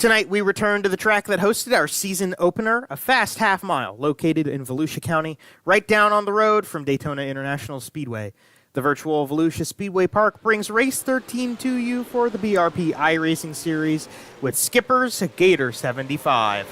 Tonight, we return to the track that hosted our season opener, a fast half mile located in Volusia County, right down on the road from Daytona International Speedway. The virtual Volusia Speedway Park brings race 13 to you for the BRP iRacing series with skippers Gator 75.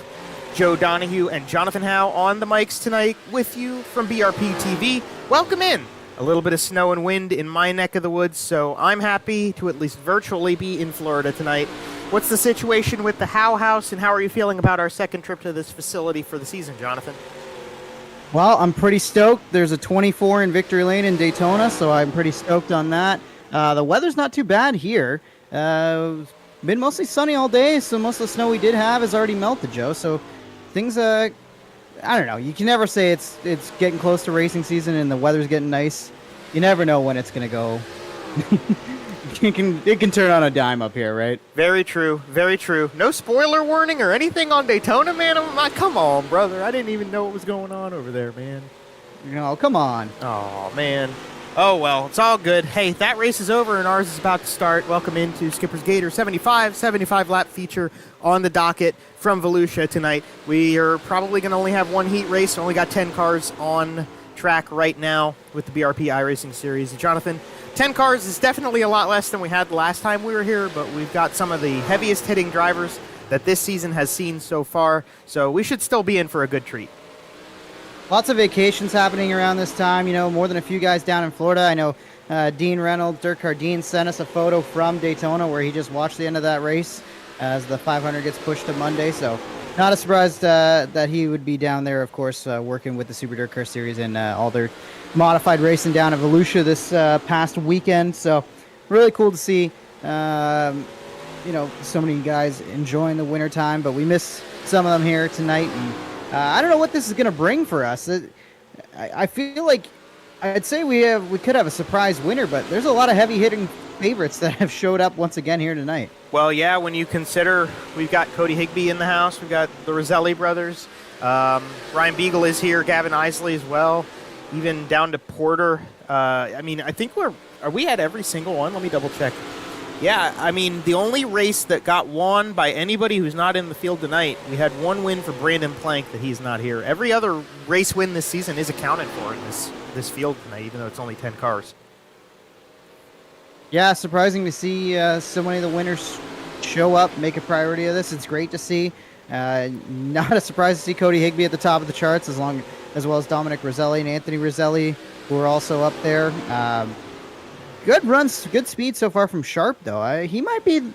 Joe Donahue and Jonathan Howe on the mics tonight with you from BRPtv. Welcome in. A little bit of snow and wind in my neck of the woods, so I'm happy to at least virtually be in Florida tonight. What's the situation with the Howe House, and how are you feeling about our second trip to this facility for the season, Jonathan? Well, I'm pretty stoked. There's a 24 in Victory Lane in Daytona, so I'm pretty stoked on that. The weather's not too bad here. It's been mostly sunny all day, so most of the snow we did have has already melted, Joe. So things, I don't know. You can never say it's getting close to racing season and the weather's getting nice. You never know when it's going to go. It can turn on a dime up here, right? Very true, very true. No spoiler warning or anything on Daytona, man? I'm like, come on, brother. I didn't even know what was going on over there, man. No, come on. Oh, man. Oh, well, it's all good. Hey, that race is over and ours is about to start. Welcome into Skipper's Gator 75 lap feature on the docket from Volusia tonight. We are probably going to only have one heat race. Only got 10 cars on track right now with the BRP iRacing series. Jonathan, 10 cars is definitely a lot less than we had the last time we were here, but we've got some of the heaviest hitting drivers that this season has seen so far, so we should still be in for a good treat. Lots of vacations happening around this time, you know, more than a few guys down in Florida. I know Dean Reynolds, Dirk Cardine sent us a photo from Daytona where he just watched the end of that race as the 500 gets pushed to Monday, so not a surprise that he would be down there, of course, working with the Super Dirt Car Series and all their modified racing down at Volusia this past weekend. So really cool to see, you know, so many guys enjoying the winter time, but we miss some of them here tonight. And I don't know what this is going to bring for us. I feel like I'd say we could have a surprise winner, but there's a lot of heavy hitting favorites that have showed up once again here tonight. Well, yeah, when you consider we've got Cody Higbie in the house, we've got the Roselli brothers, Ryan Beagle is here, Gavin Eisele as well, even down to Porter. I mean, I think are we at every single one? Let me double check. Yeah, I mean, the only race that got won by anybody who's not in the field tonight, we had one win for Brandon Plank that he's not here. Every other race win this season is accounted for in this field tonight, even though it's only 10 cars. Yeah, surprising to see so many of the winners show up, make a priority of this. It's great to see. Not a surprise to see Cody Higbie at the top of the charts, as well as Dominic Roselli and Anthony Roselli, who are also up there. Good runs, good speed so far from Sharp, though. He might be.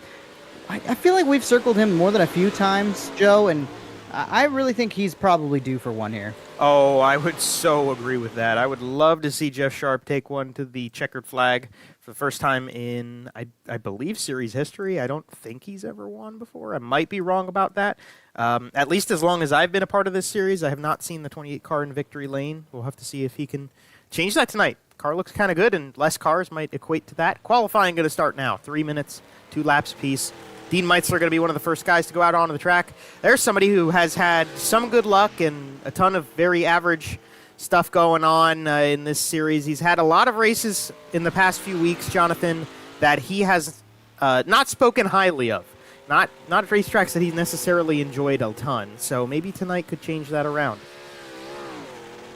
I feel like we've circled him more than a few times, Joe, and I really think he's probably due for one here. Oh, I would so agree with that. I would love to see Jeff Sharp take one to the checkered flag for the first time in, I believe, series history. I don't think he's ever won before. I might be wrong about that. At least as long as I've been a part of this series, I have not seen the 28 car in Victory Lane. We'll have to see if he can change that tonight. Car looks kind of good, and less cars might equate to that. Qualifying going to start now. 3 minutes, 2 laps apiece. Dean Meitzler going to be one of the first guys to go out onto the track. There's somebody who has had some good luck and a ton of very average stuff going on in this series. He's had a lot of races in the past few weeks, Jonathan, that he has not spoken highly of. Not racetracks that he's necessarily enjoyed a ton. So maybe tonight could change that around.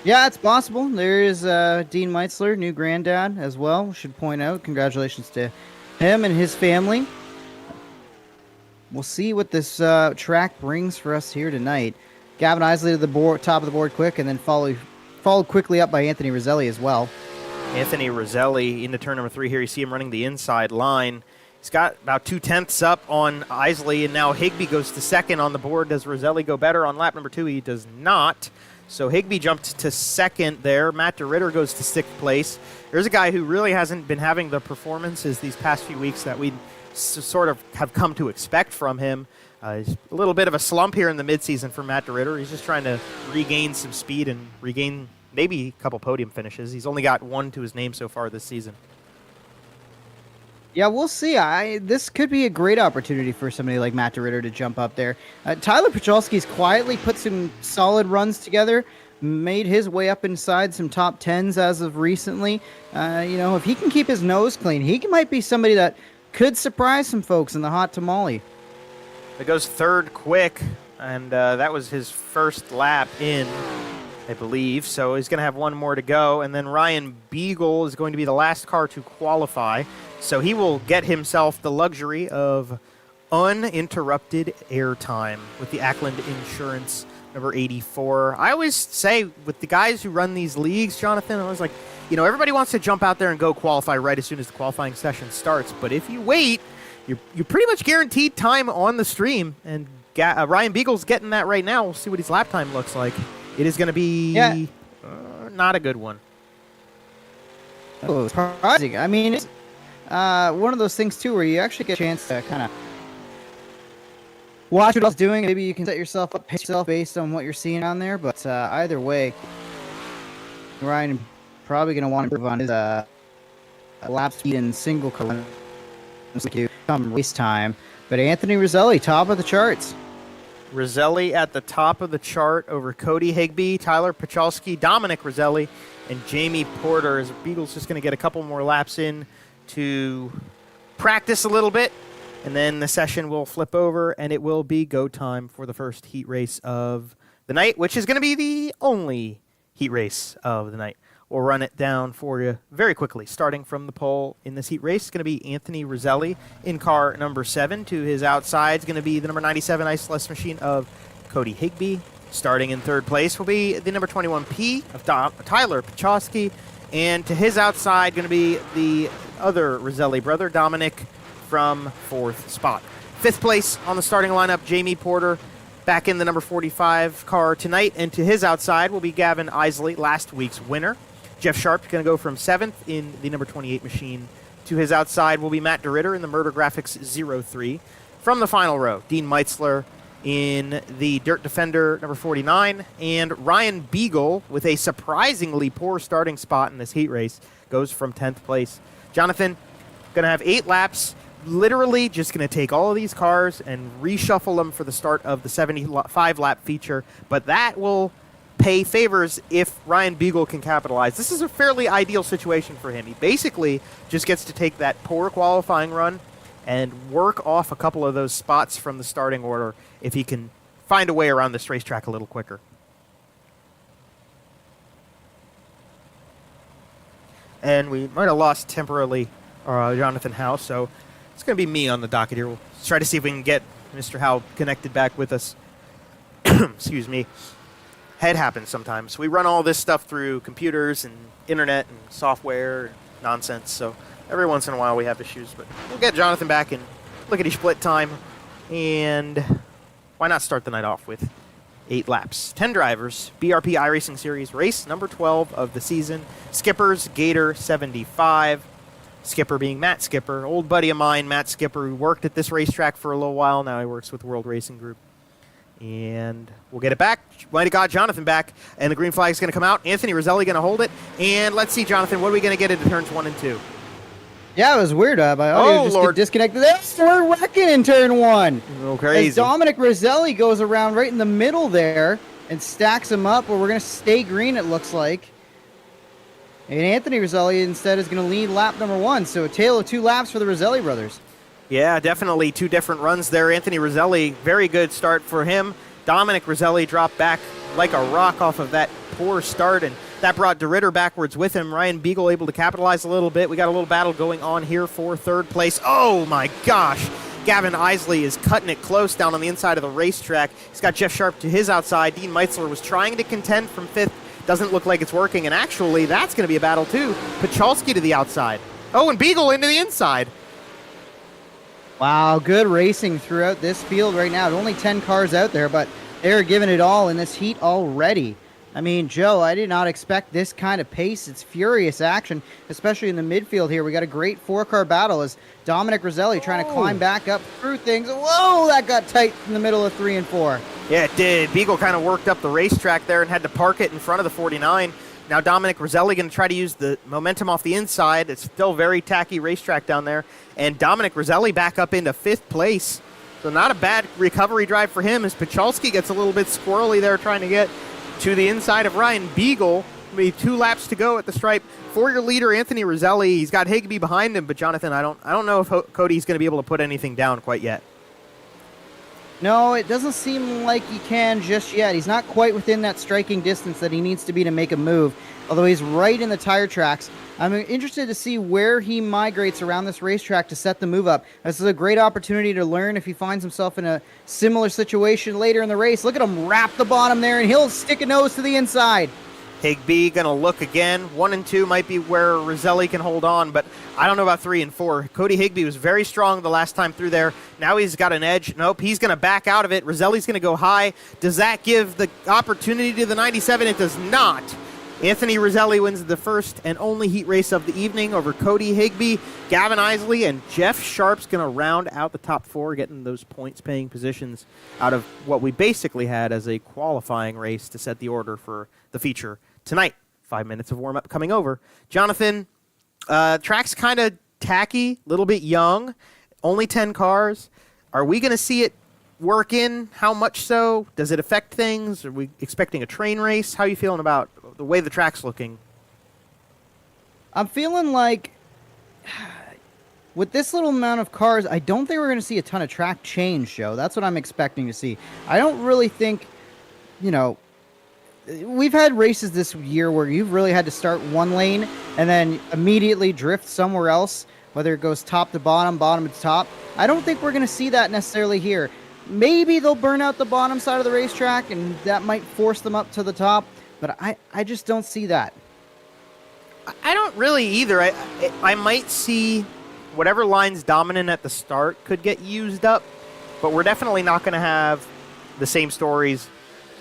Yeah, it's possible. There is Dean Meitzler, new granddad as well. Should point out, congratulations to him and his family. We'll see what this track brings for us here tonight. Gavin Eisele to the top of the board quick, and then followed quickly up by Anthony Roselli as well. Anthony Roselli into turn number 3 here. You see him running the inside line. He's got about 2/10 up on Eisele, and now Higbie goes to second on the board. Does Roselli go better on lap number 2? He does not. So Higbie jumped to second there. Matt DeRitter goes to 6th place. There's a guy who really hasn't been having the performances these past few weeks that we sort of have come to expect from him. He's a little bit of a slump here in the midseason for Matt DeRitter. He's just trying to regain some speed and regain maybe a couple podium finishes. He's only got one to his name so far this season. Yeah, we'll see. This could be a great opportunity for somebody like Matt DeRitter to jump up there. Tyler Pacholski's quietly put some solid runs together, made his way up inside some top 10s as of recently. You know, if he can keep his nose clean, he might be somebody that could surprise some folks in the hot tamale. It goes third quick, and that was his first lap in, I believe. So he's going to have one more to go. And then Ryan Beagle is going to be the last car to qualify. So he will get himself the luxury of uninterrupted airtime with the Ackland Insurance number 84. I always say with the guys who run these leagues, Jonathan, I was like, you know, everybody wants to jump out there and go qualify right as soon as the qualifying session starts. But if you wait, you're pretty much guaranteed time on the stream. And Ryan Beagle's getting that right now. We'll see what his lap time looks like. It is going to be not a good one. Oh, surprising. I mean, it's one of those things, too, where you actually get a chance to kind of watch what else doing. Maybe you can set yourself up, pace yourself based on what you're seeing on there. But either way, Ryan probably going to want to improve on his lap speed and single car come race time. But Anthony Roselli, top of the charts. Roselli at the top of the chart over Cody Higbie, Tyler Pachalski, Dominic Roselli, and Jamie Porter. As Beagle's just going to get a couple more laps in to practice a little bit. And then the session will flip over, and it will be go time for the first heat race of the night, which is going to be the only heat race of the night. We'll run it down for you very quickly. Starting from the pole in this heat race is going to be Anthony Roselli in car number 7. To his outside is going to be the number 97 Iceless machine of Cody Higbie. Starting in third place will be the number 21P of Tyler Pachalski. And to his outside going to be the other Roselli brother, Dominic, from 4th spot. 5th place on the starting lineup, Jamie Porter, back in the number 45 car tonight. And to his outside will be Gavin Eisele, last week's winner. Jeff Sharp is going to go from 7th in the number 28 machine. To his outside will be Matt DeRitter in the Murder Graphics 03. From the final row, Dean Meitzler in the Dirt Defender number 49. And Ryan Beagle, with a surprisingly poor starting spot in this heat race, goes from 10th place. Jonathan, going to have 8 laps. Literally just going to take all of these cars and reshuffle them for the start of the 75-lap feature. But that will pay favors if Ryan Beagle can capitalize. This is a fairly ideal situation for him. He basically just gets to take that poor qualifying run and work off a couple of those spots from the starting order if he can find a way around this racetrack a little quicker. And we might have lost temporarily Jonathan Howe, so it's going to be me on the docket here. We'll try to see if we can get Mr. Howe connected back with us. Excuse me. Head happens sometimes. We run all this stuff through computers and internet and software and nonsense, so every once in a while we have issues. But we'll get Jonathan back and look at his split time. And why not start the night off with 8 laps? 10 drivers, BRP iRacing Series, race number 12 of the season. Skippers, Gator 75. Skipper being Matt Skipper, old buddy of mine, Matt Skipper, who worked at this racetrack for a little while. Now he works with World Racing Group. And we'll get it back. Might have got Jonathan back. And the green flag is going to come out. Anthony Roselli going to hold it. And let's see, Jonathan, what are we going to get into turns 1 and 2? Yeah, it was weird. My audio just Lord. disconnected. We're wrecking in turn 1. Oh, crazy. As Dominic Roselli goes around right in the middle there and stacks him up, where we're going to stay green, it looks like. And Anthony Roselli instead is going to lead lap number 1. So a tale of 2 laps for the Roselli brothers. Yeah, definitely 2 different runs there. Anthony Roselli, very good start for him. Dominic Roselli dropped back like a rock off of that poor start, and that brought DeRitter backwards with him. Ryan Beagle able to capitalize a little bit. We got a little battle going on here for 3rd place. Oh, my gosh. Gavin Eisele is cutting it close down on the inside of the racetrack. He's got Jeff Sharp to his outside. Dean Meitzler was trying to contend from 5th. Doesn't look like it's working, and actually that's going to be a battle too. Pachalski to the outside. Oh, and Beagle into the inside. Wow, good racing throughout this field right now. Only 10 cars out there, but they're giving it all in this heat already. I mean, Joe, I did not expect this kind of pace. It's furious action, especially in the midfield here. We got a great 4-car battle as Dominic Roselli trying to climb back up through things. Whoa, that got tight in the middle of 3 and 4. Yeah, it did. Beagle kind of worked up the racetrack there and had to park it in front of the 49. Now Dominic Roselli going to try to use the momentum off the inside. It's still very tacky racetrack down there. And Dominic Roselli back up into 5th place. So not a bad recovery drive for him as Pachalski gets a little bit squirrely there trying to get to the inside of Ryan Beagle. Maybe 2 laps to go at the stripe for your leader, Anthony Roselli. He's got Higbie behind him, but Jonathan, I don't know if Cody's going to be able to put anything down quite yet. No, it doesn't seem like he can just yet. He's not quite within that striking distance that he needs to be to make a move, although he's right in the tire tracks. I'm interested to see where he migrates around this racetrack to set the move up. This is a great opportunity to learn if he finds himself in a similar situation later in the race. Look at him wrap the bottom there, and he'll stick a nose to the inside. Higbie going to look again. 1 and 2 might be where Roselli can hold on, but I don't know about 3 and 4. Cody Higbie was very strong the last time through there. Now he's got an edge. Nope, he's going to back out of it. Roselli's going to go high. Does that give the opportunity to the 97? It does not. Anthony Roselli wins the first and only heat race of the evening over Cody Higbie. Gavin Eisele and Jeff Sharp's going to round out the top 4, getting those points-paying positions out of what we basically had as a qualifying race to set the order for the feature tonight. 5 minutes of warm-up coming over. Jonathan, track's kind of tacky, a little bit young, only 10 cars. Are we going to see it work in? How much so? Does it affect things? Are we expecting a train race? How are you feeling about the way the track's looking? I'm feeling like with this little amount of cars, I don't think we're going to see a ton of track change, Joe. That's what I'm expecting to see. I don't really think, we've had races this year where you've really had to start one lane and then immediately drift somewhere else, whether it goes top to bottom, bottom to top. I don't think we're going to see that necessarily here. Maybe they'll burn out the bottom side of the racetrack, and that might force them up to the top, but I just don't see that. I don't really either. I might see whatever line's dominant at the start could get used up, but we're definitely not going to have the same stories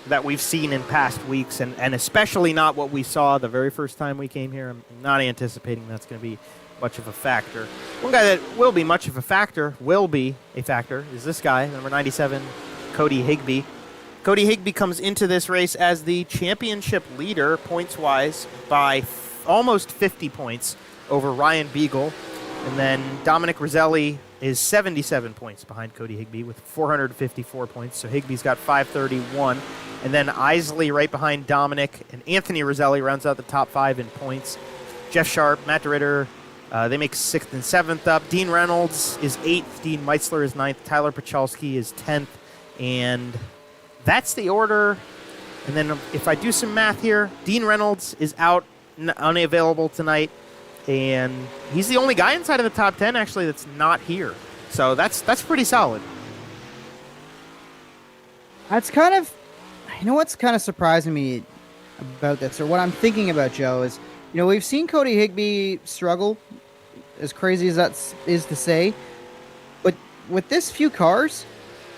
that we've seen in past weeks, and especially not what we saw the very first time we came here. I'm not anticipating that's going to be much of a factor. One guy that will be much of a factor, is this guy, number 97, Cody Higbie. Cody Higbie comes into this race as the championship leader, points-wise, by almost 50 points over Ryan Beagle. And then Dominic Roselli is 77 points behind Cody Higbie with 454 points. So Higbee's got 531. And then Eisele right behind Dominic, and Anthony Roselli rounds out the top 5 in points. Jeff Sharp, Matt DeRitter, they make 6th and 7th up. Dean Reynolds is 8th. Dean Meitzler is 9th. Tyler Pachalski is 10th. And that's the order. And then if I do some math here, Dean Reynolds is out, unavailable tonight. And he's the only guy inside of the top 10, actually, that's not here. So that's pretty solid. That's kind of, what's kind of surprising me about this, or what I'm thinking about, Joe, is, we've seen Cody Higbie struggle, as crazy as that is to say, but with this few cars,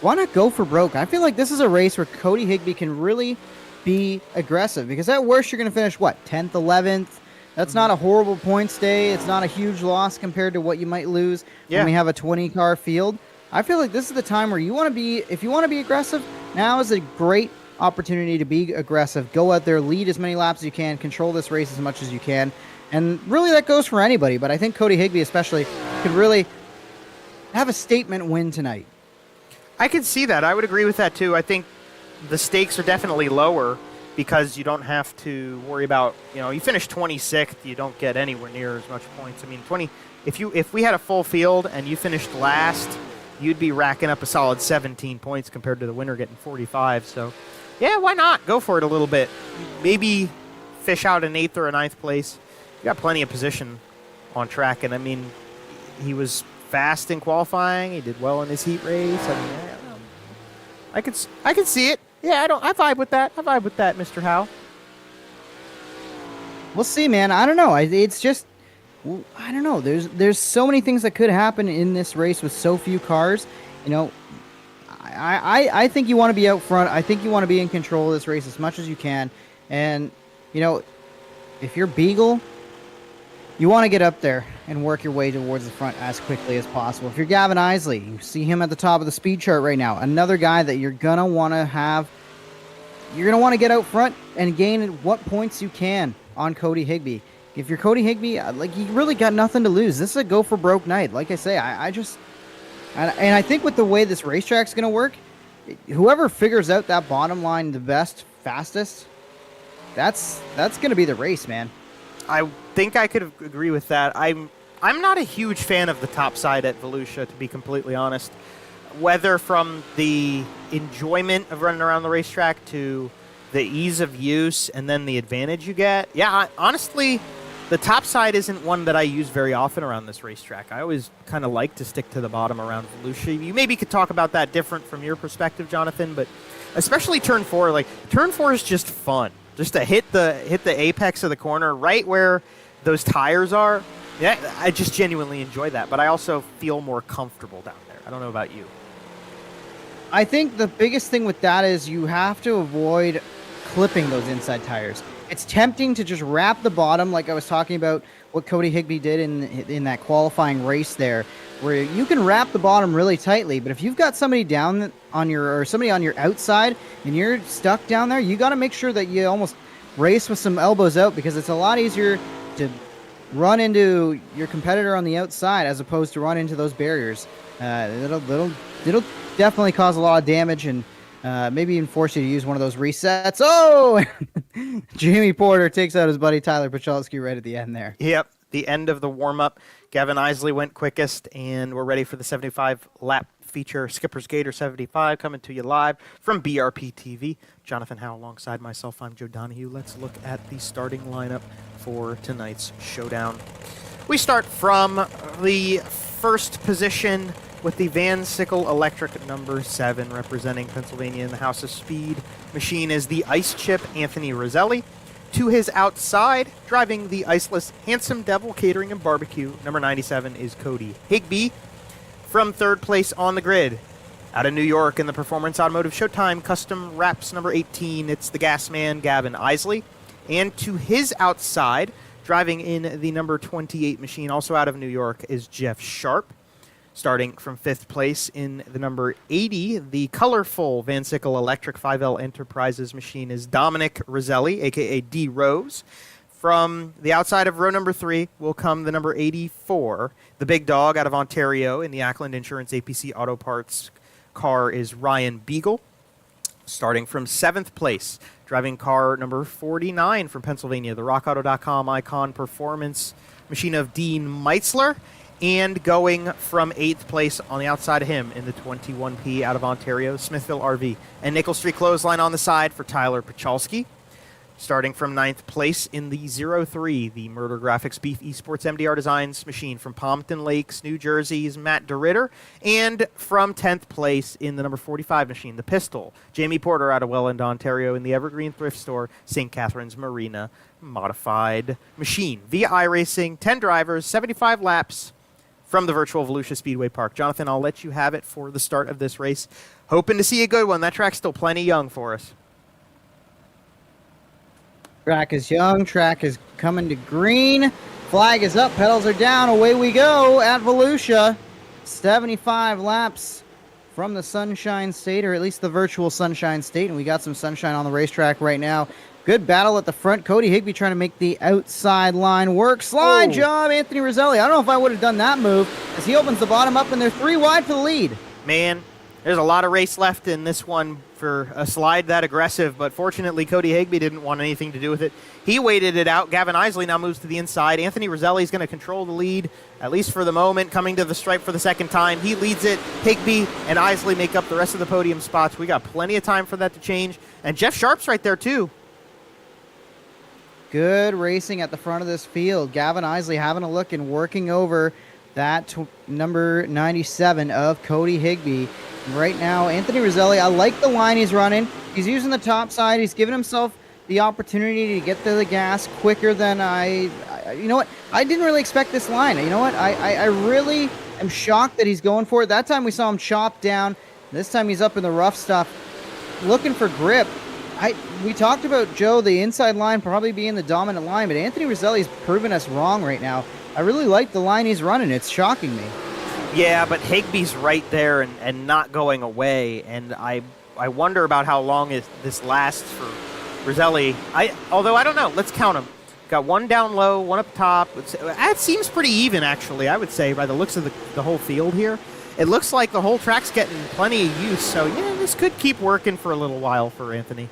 why not go for broke? I feel like this is a race where Cody Higbie can really be aggressive, because at worst you're going to finish, 10th, 11th? That's not a horrible points day. It's not a huge loss compared to what you might lose when we have a 20-car field. I feel like this is the time where if you want to be aggressive, now is a great opportunity to be aggressive. Go out there, lead as many laps as you can, control this race as much as you can. And really that goes for anybody, but I think Cody Higbie especially could really have a statement win tonight. I could see that. I would agree with that too. I think the stakes are definitely lower because you don't have to worry about, you finish 26th, you don't get anywhere near as much points. I mean, if we had a full field and you finished last, you'd be racking up a solid 17 points compared to the winner getting 45. So, yeah, why not? Go for it a little bit. Maybe fish out an 8th or a 9th place. You got plenty of position on track, and I mean, he was fast in qualifying. He did well in his heat race. I could see it. Yeah, I vibe with that. Mr. Howe. We'll see, man. I don't know. It's just, I don't know. There's so many things that could happen in this race with so few cars. I think you want to be out front. I think you want to be in control of this race as much as you can. And, if you're Beagle, you want to get up there and work your way towards the front as quickly as possible. If you're Gavin Eisele, you see him at the top of the speed chart right now. Another guy that you're going to want to have. You're going to want to get out front and gain what points you can on Cody Higbie. If you're Cody Higbie, you really got nothing to lose. This is a go for broke night. Like I say, I think with the way this racetrack's going to work, whoever figures out that bottom line the best, fastest, that's going to be the race, man. I think I could agree with that. I'm not a huge fan of the top side at Volusia, to be completely honest. whether from the enjoyment of running around the racetrack to the ease of use and then the advantage you get. Yeah, honestly, the top side isn't one that I use very often around this racetrack. I always kind of like to stick to the bottom around Volusia. You maybe could talk about that different from your perspective, Jonathan, but especially turn 4. Like, turn 4 is just fun. Just to hit the apex of the corner right where those tires are. Yeah, I just genuinely enjoy that, but I also feel more comfortable down there. I don't know about you. I think the biggest thing with that is you have to avoid clipping those inside tires. It's tempting to just wrap the bottom, like I was talking about what Cody Higbie did in that qualifying race there, where you can wrap the bottom really tightly. But if you've got somebody down on your outside and you're stuck down there, you got to make sure that you almost race with some elbows out, because it's a lot easier to run into your competitor on the outside as opposed to run into those barriers. It'll definitely cause a lot of damage and maybe even force you to use one of those resets. Oh, Jamie Porter takes out his buddy Tyler Pachalski right at the end there. Yep, the end of the warm-up. Gavin Eisele went quickest, and we're ready for the 75-lap feature. Skipper's Gator 75 coming to you live from BRPtv. Jonathan Howe alongside myself. I'm Joe Donahue. Let's look at the starting lineup for tonight's showdown. We start from the first position with the Van Sickle Electric number 7 representing Pennsylvania in the House of Speed. Machine is the Ice Chip Anthony Roselli. To his outside, driving the iceless Handsome Devil Catering and Barbecue, number 97 is Cody Higbie. From third place on the grid, out of New York in the Performance Automotive Showtime Custom Wraps number 18, it's the gas man Gavin Eisele. And to his outside, driving in the number 28 machine, also out of New York, is Jeff Sharp. Starting from 5th place in the number 80, the colorful Van Sickle Electric 5L Enterprises machine is Dominic Roselli, a.k.a. D. Rose. From the outside of row number 3 will come the number 84. The big dog out of Ontario in the Ackland Insurance APC Auto Parts car is Ryan Beagle. Starting from 7th place, driving car number 49 from Pennsylvania, the RockAuto.com Icon Performance machine of Dean Meitzler. And going from 8th place on the outside of him in the 21P out of Ontario, Smithville RV. And Nickel Street Clothesline on the side for Tyler Pachalski. Starting from 9th place in the 03, the Murder Graphics Beef Esports MDR Designs machine from Pompton Lakes, New Jersey's Matt DeRitter. And from 10th place in the number 45 machine, the Pistol, Jamie Porter out of Welland, Ontario in the Evergreen Thrift Store, St. Catharines Marina Modified Machine. Via iRacing, 10 drivers, 75 laps. From the virtual Volusia Speedway Park. Jonathan, I'll let you have it for the start of this race. Hoping to see a good one. That track's still plenty young for us. Track is young. Track is coming to green. Flag is up. Pedals are down. Away we go at Volusia. 75 laps from the Sunshine State, or at least the virtual Sunshine State. And we got some sunshine on the racetrack right now. Good battle at the front. Cody Higbie trying to make the outside line work. Slide job, Anthony Roselli. I don't know if I would have done that move as he opens the bottom up, and they're 3 wide for the lead. Man, there's a lot of race left in this one for a slide that aggressive, but fortunately Cody Higbie didn't want anything to do with it. He waited it out. Gavin Eisele now moves to the inside. Anthony Roselli is going to control the lead, at least for the moment, coming to the stripe for the second time. He leads it. Higbie and Eisele make up the rest of the podium spots. We got plenty of time for that to change, and Jeff Sharp's right there too. Good racing at the front of this field. Gavin Eisele having a look and working over that number 97 of Cody Higbie. Right now, Anthony Roselli, I like the line he's running. He's using the top side. He's giving himself the opportunity to get to the gas quicker than you know what? I didn't really expect this line. You know what? I really am shocked that he's going for it. That time we saw him chop down. This time he's up in the rough stuff, looking for grip. We talked about, Joe, the inside line probably being the dominant line, but Anthony Roselli's proven us wrong right now. I really like the line he's running. It's shocking me. Yeah, but Higbie's right there and not going away, and I wonder about how long this lasts for Roselli. Although I don't know. Let's count them. Got one down low, one up top. That seems pretty even, actually, I would say, by the looks of the whole field here. It looks like the whole track's getting plenty of use, so yeah, this could keep working for a little while for Anthony.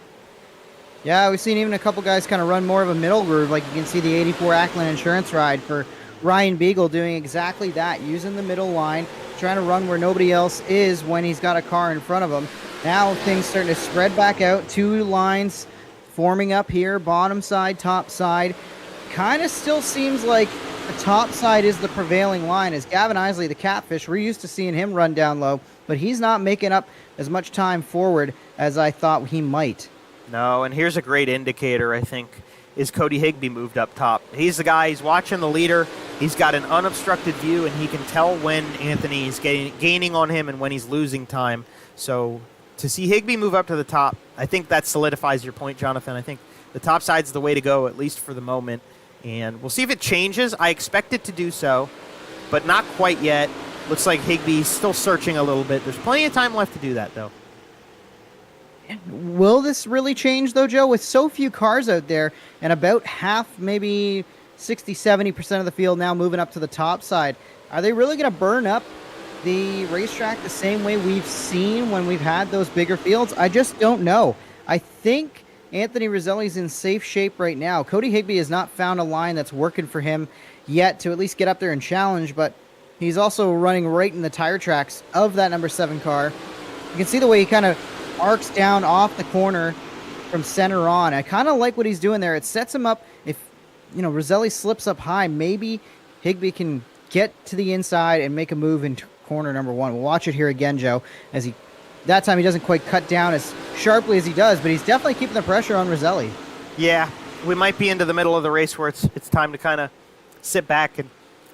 Yeah, we've seen even a couple guys kind of run more of a middle groove, like you can see the 84 Ackland Insurance ride for Ryan Beagle doing exactly that, using the middle line, trying to run where nobody else is when he's got a car in front of him. Now things starting to spread back out. Two lines forming up here, bottom side, top side. Kind of still seems like the top side is the prevailing line, as Gavin Eisele, the catfish, we're used to seeing him run down low, but he's not making up as much time forward as I thought he might. No, and here's a great indicator, I think, is Cody Higbie moved up top. He's the guy, he's watching the leader, he's got an unobstructed view, and he can tell when Anthony is gaining on him and when he's losing time. So to see Higbie move up to the top, I think that solidifies your point, Jonathan. I think the top side's the way to go, at least for the moment. And we'll see if it changes. I expect it to do so, but not quite yet. Looks like Higbee's still searching a little bit. There's plenty of time left to do that, though. Will this really change, though, Joe? With so few cars out there and about half, maybe 60, 70% of the field now moving up to the top side, are they really going to burn up the racetrack the same way we've seen when we've had those bigger fields? I just don't know. I think Anthony Roselli's in safe shape right now. Cody Higbie has not found a line that's working for him yet to at least get up there and challenge, but he's also running right in the tire tracks of that number 7 car. You can see the way he kind of arcs down off the corner from center on. I kind of like what he's doing there. It sets him up. If, Roselli slips up high, maybe Higbie can get to the inside and make a move in corner number 1. We'll watch it here again, Joe, as that time he doesn't quite cut down as sharply as he does, but he's definitely keeping the pressure on Roselli. Yeah, we might be into the middle of the race where it's time to kind of sit back and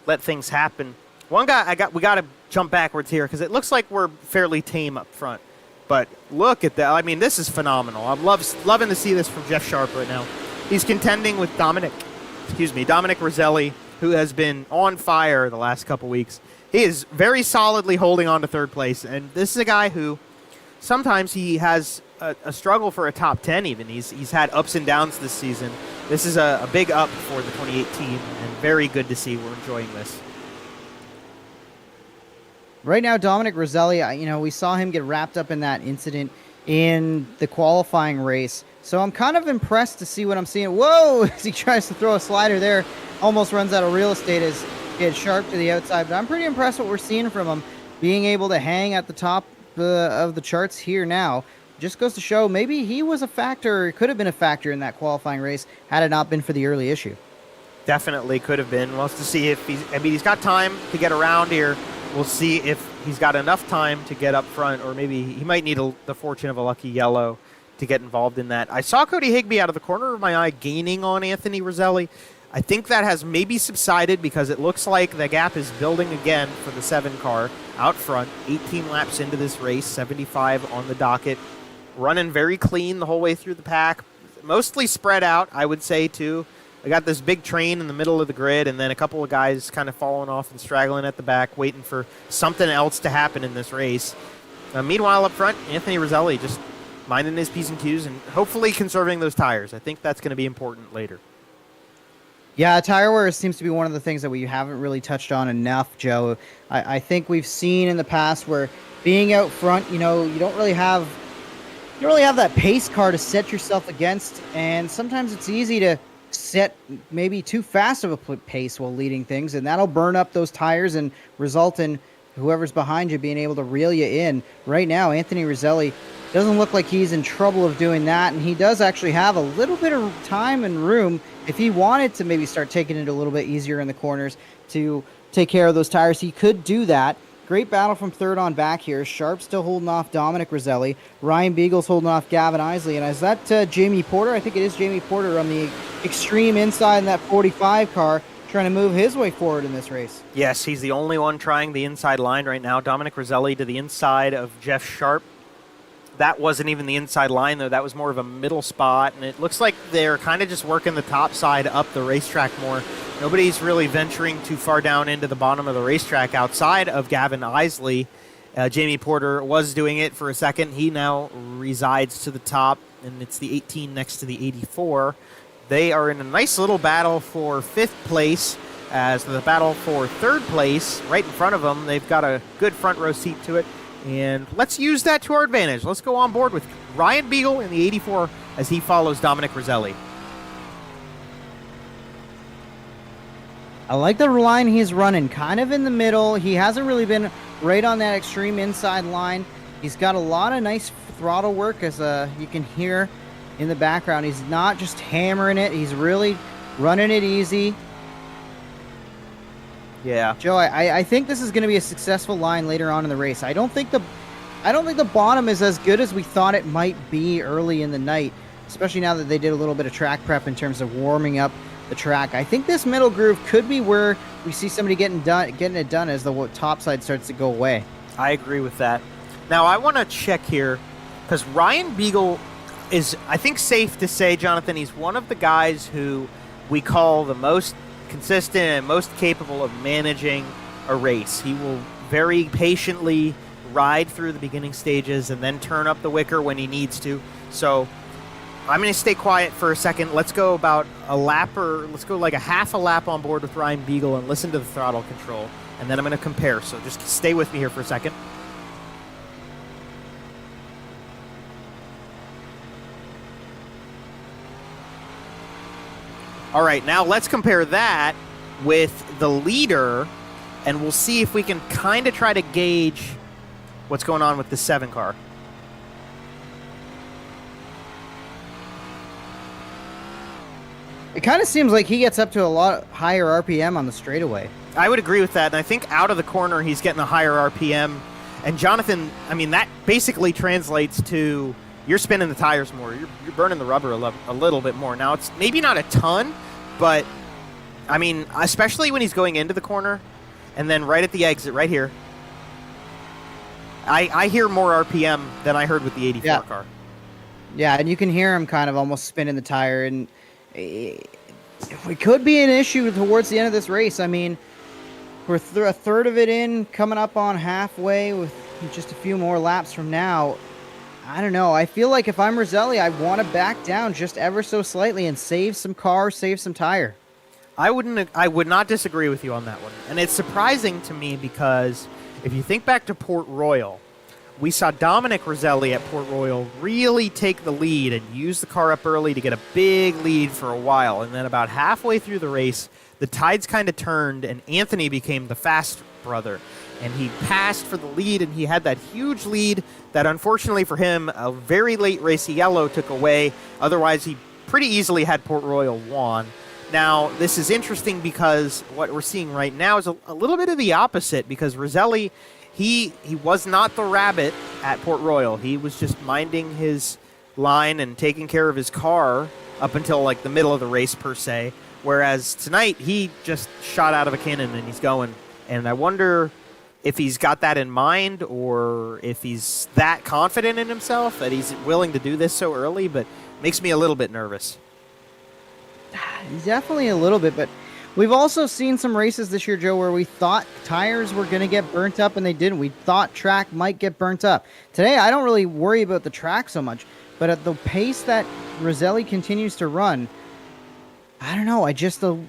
let things happen. One guy we got to jump backwards here because it looks like we're fairly tame up front. But look at that. I mean, this is phenomenal. I'm loving to see this from Jeff Sharp right now. He's contending with Dominic Roselli, who has been on fire the last couple weeks. He is very solidly holding on to third place, and this is a guy who sometimes he has a struggle for a top 10 even. He's had ups and downs this season. This is a big up for the 2018, and very good to see. We're enjoying this. Right now, Dominic Roselli, we saw him get wrapped up in that incident in the qualifying race. So I'm kind of impressed to see what I'm seeing. Whoa! As he tries to throw a slider there, almost runs out of real estate as he gets sharp to the outside. But I'm pretty impressed what we're seeing from him, being able to hang at the top of the charts here now. Just goes to show maybe he was a factor, or could have been a factor in that qualifying race had it not been for the early issue. Definitely could have been. Well, to see if he's got time to get around here. We'll see if he's got enough time to get up front, or maybe he might need the fortune of a lucky yellow to get involved in that. I saw Cody Higbie out of the corner of my eye gaining on Anthony Roselli. I think that has maybe subsided because it looks like the gap is building again for the 7 car out front. 18 laps into this race, 75 on the docket. Running very clean the whole way through the pack. Mostly spread out, I would say, too. I got this big train in the middle of the grid, and then a couple of guys kind of falling off and straggling at the back, waiting for something else to happen in this race. Meanwhile, up front, Anthony Roselli just minding his P's and Q's and hopefully conserving those tires. I think that's going to be important later. Yeah, tire wear seems to be one of the things that we haven't really touched on enough, Joe. I think we've seen in the past where being out front, you don't really have that pace car to set yourself against, and sometimes it's easy to set maybe too fast of a pace while leading things, and that'll burn up those tires and result in whoever's behind you being able to reel you in. Right now, Anthony Roselli doesn't look like he's in trouble of doing that, and he does actually have a little bit of time and room if he wanted to maybe start taking it a little bit easier in the corners to take care of those tires. He could do that. Great battle from third on back here. Sharp still holding off Dominic Roselli. Ryan Beagle's holding off Gavin Eisele. And is that Jamie Porter? I think it is Jamie Porter on the extreme inside in that 45 car, trying to move his way forward in this race. Yes, he's the only one trying the inside line right now. Dominic Roselli to the inside of Jeff Sharp. That wasn't even the inside line, though. That was more of a middle spot, and it looks like they're kind of just working the top side up the racetrack more. Nobody's really venturing too far down into the bottom of the racetrack outside of Gavin Eisele. Jamie Porter was doing it for a second. He now resides to the top, and it's the 18 next to the 84. They are in a nice little battle for 5th place, as the battle for 3rd place right in front of them. They've got a good front row seat to it. And let's use that to our advantage. Let's go on board with Ryan Beagle in the 84 as he follows Dominic Roselli. I like the line he's running, kind of in the middle. He hasn't really been right on that extreme inside line. He's got a lot of nice throttle work, as you can hear in the background. He's not just hammering it. He's really running it easy. Yeah. Joe, I think this is going to be a successful line later on in the race. I don't think the bottom is as good as we thought it might be early in the night, especially now that they did a little bit of track prep in terms of warming up the track. I think this middle groove could be where we see somebody getting it done as the top side starts to go away. I agree with that. Now, I want to check here, because Ryan Beagle is, I think, safe to say, Jonathan, he's one of the guys who we call the most consistent and most capable of managing a race. He will very patiently ride through the beginning stages and then turn up the wicker when he needs to. So I'm going to stay quiet for a second. Let's go about a lap, or let's go like a half a lap on board with Ryan Beagle and listen to the throttle control, and then I'm going to compare. So just stay with me here for a second. All right, now let's compare that with the leader, and we'll see if we can kind of try to gauge what's going on with the 7 car. It kind of seems like he gets up to a lot higher RPM on the straightaway. I would agree with that, and I think out of the corner he's getting a higher RPM. And Jonathan, I mean, that basically translates to you're spinning the tires more. You're burning the rubber a little bit more. Now, it's maybe not a ton, but, I mean, especially when he's going into the corner and then right at the exit right here, I hear more RPM than I heard with the 84 car. Yeah, and you can hear him kind of almost spinning the tire, and it could be an issue towards the end of this race. I mean, we're a third of it in, coming up on halfway with just a few more laps from now. I don't know. I feel like if I'm Roselli, I want to back down just ever so slightly and save some car, save some tire. I would not disagree with you on that one. And it's surprising to me because if you think back to Port Royal, we saw Dominic Roselli at Port Royal really take the lead and use the car up early to get a big lead for a while. And then about halfway through the race, the tides kind of turned and Anthony became the fast brother. And he passed for the lead, and he had that huge lead that, unfortunately for him, a very late race yellow took away. Otherwise, he pretty easily had Port Royal won. Now, this is interesting because what we're seeing right now is a little bit of the opposite, because Roselli, he was not the rabbit at Port Royal. He was just minding his line and taking care of his car up until like the middle of the race, per se. Whereas tonight, he just shot out of a cannon and he's going. And I wonder if he's got that in mind, or if he's that confident in himself that he's willing to do this so early, but makes me a little bit nervous. Definitely a little bit, but we've also seen some races this year, Joe, where we thought tires were going to get burnt up and they didn't. We thought track might get burnt up. Today, I don't really worry about the track so much, but at the pace that Roselli continues to run, I don't know.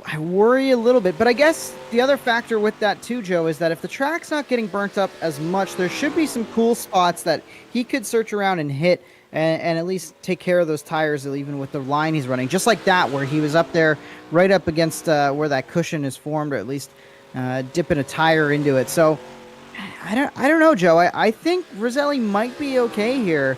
I worry a little bit. But I guess the other factor with that too, Joe, is that if the track's not getting burnt up as much, there should be some cool spots that he could search around and hit and at least take care of those tires, even with the line he's running. Just like that, where he was up there right up against where that cushion is formed, or at least dipping a tire into it. So I don't know, Joe. I think Roselli might be okay here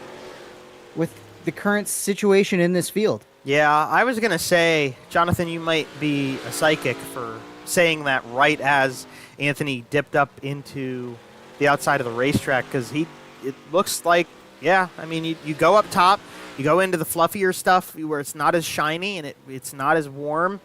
with the current situation in this field. Yeah, I was going to say, Jonathan, you might be a psychic for saying that right as Anthony dipped up into the outside of the racetrack, because it looks like, yeah, I mean, you go up top, you go into the fluffier stuff where it's not as shiny and it's not as warm.